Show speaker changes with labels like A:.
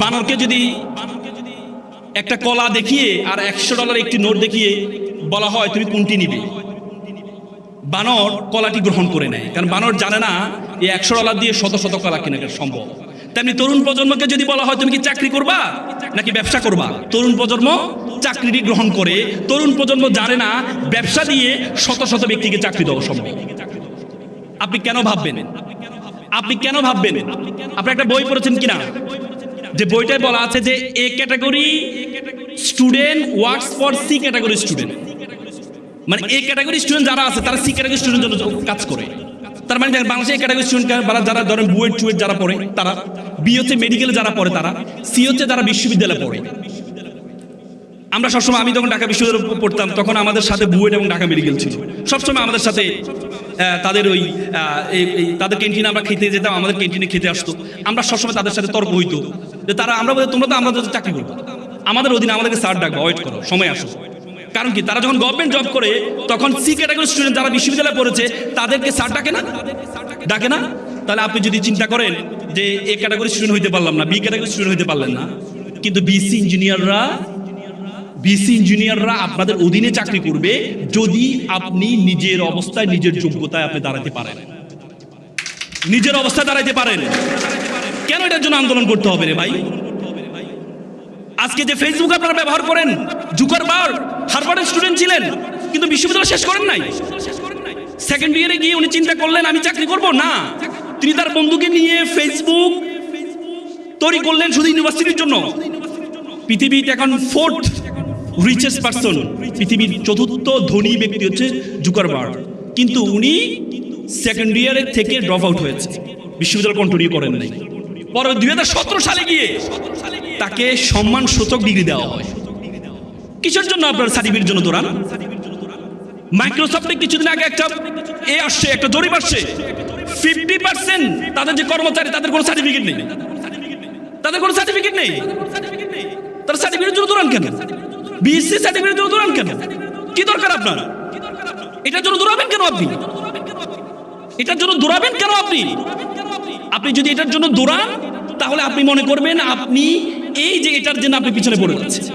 A: বানরকে যদি একটা কলা দেখিয়ে আর $100 একটি নোট দেখিয়ে বলা হয় তুমি কোনটি নিবে, বানর কলাটি গ্রহণ করে নেয়, কারণ বানর জানে না এই $100 দিয়ে শত শত কলা কেনা সম্ভব। তেমনি তরুণ প্রজন্মকে যদি বলা হয় তুমি কি চাকরি করবা নাকি ব্যবসা করবা, তরুণ প্রজন্ম চাকরিটি গ্রহণ করে। তরুণ প্রজন্ম জানে না ব্যবসা দিয়ে শত শত ব্যক্তিকে চাকরি দেওয়া সম্ভব। আপনি কেন ভাববেন, আপনি কেন ভাববেন? আপনি একটা বই পড়েছেন কিনা, যে বইটায় বলা আছে যে A category student works for C category student, মানে এ ক্যাটাগরি স্টুডেন্ট যারা আছে তারা সি ক্যাটাগরি স্টুডেন্টের জন্য কাজ করে। তার মানে বাংলাদেশে এ ক্যাটাগরি স্টুডেন্ট যারা ধরেন বুয়েট টুয়েট যারা পড়ে তারা, বি হচ্ছে মেডিকেলে যারা পড়ে তারা, সি হচ্ছে যারা বিশ্ববিদ্যালয়ে পড়ে। আমরা সবসময়, আমি যখন ঢাকা বিশ্ববিদ্যালয়ে পড়তাম তখন আমাদের সাথে বুয়েট এবং ঢাকা মেডিকেল ছিল, সবসময় আমাদের সাথে তাদের ওই তাদের ক্যান্টিনে আমরা খেতে যেতাম, আমাদের ক্যান্টিনে খেতে আসতো। আমরা সবসময় তাদের সাথে তর্ক হইতো যে তারা, আমরা তোমরা তো আমাদের চাকরি করবো, আমাদের অধীনে আমাদেরকে স্যার ডাকবো, ওয়েট করো, সময় আসো। কারণ কি, তারা যখন গভর্নমেন্ট জব করে তখন সি ক্যাটাগরি স্টুডেন্ট যারা বিশ্ববিদ্যালয়ে পড়েছে তাদেরকে স্যার ডাকে না, ডাকে না। তাহলে আপনি যদি চিন্তা করেন যে এ ক্যাটাগরি স্টুডেন্ট হইতে পারলাম না, বি ক্যাটাগরি স্টুডেন্ট হইতে পারলেন না, কিন্তু বিসি ইঞ্জিনিয়াররা আপনাদের অধীনে চাকরি করবে যদি আপনি নিজের অবস্থায়, নিজের যোগ্যতায় আপনি দাঁড়াতে পারেন, নিজের অবস্থায় দাঁড়াইতে পারেন। কেন এটার জন্য আন্দোলন করতে হবে রে ভাই? আজকে যে ফেসবুক আপনারা ব্যবহার করেন, জুকারবার্গ হার্ভার্ডের স্টুডেন্ট ছিলেন কিন্তু বিশ্ববিদ্যালয় শেষ করেন নাই। সেকেন্ড ইয়ারে গিয়ে উনি চিন্তা করলেন আমি চাকরি করব না, তিনি তার বন্ধুকে নিয়ে ফেসবুক তৈরি করলেন শুধু ইউনিভার্সিটির জন্য। পৃথিবীতে এখন 4th রিচেস্ট পারসন, পৃথিবীর 4র্থ ধনী ব্যক্তি হচ্ছে জুকারবার্গ, কিন্তু উনি সেকেন্ড ইয়ারের থেকে ড্রপ আউট হয়েছে, বিশ্ববিদ্যালয় কন্টিনিউ করেন নাই। পরে 2017 সালে গিয়ে তাকে সম্মানসূচক ডিগ্রি দেওয়া হয়। কিসের জন্য? আপনার সার্টিফিকেটের জন্য দৌড়ান। মাইক্রোসফটে কিছুদিন আগে একটা আসছে, একটা জরিপ আসছে, 50% তাদের যে কর্মচারী তাদের কোনো সার্টিফিকেট নেই, তাদের কোনো সার্টিফিকেট নেই। তারা সার্টিফিকেটের জন্য দৌড়ান কেন? বিএসসি সার্টিফিকেটের জন্য দৌড়ান কেন? কি দরকার আপনার? এটার জন্য দৌড়াবেন কেন আপনি? এটার জন্য দৌড়াবেন কেন আপনি? আপনি যদি এটার জন্য দৌড়ান তাহলে আপনি মনে করবেন আপনি এই যে এটার জন্য আপনি পিছনে পড়ে যাচ্ছেন।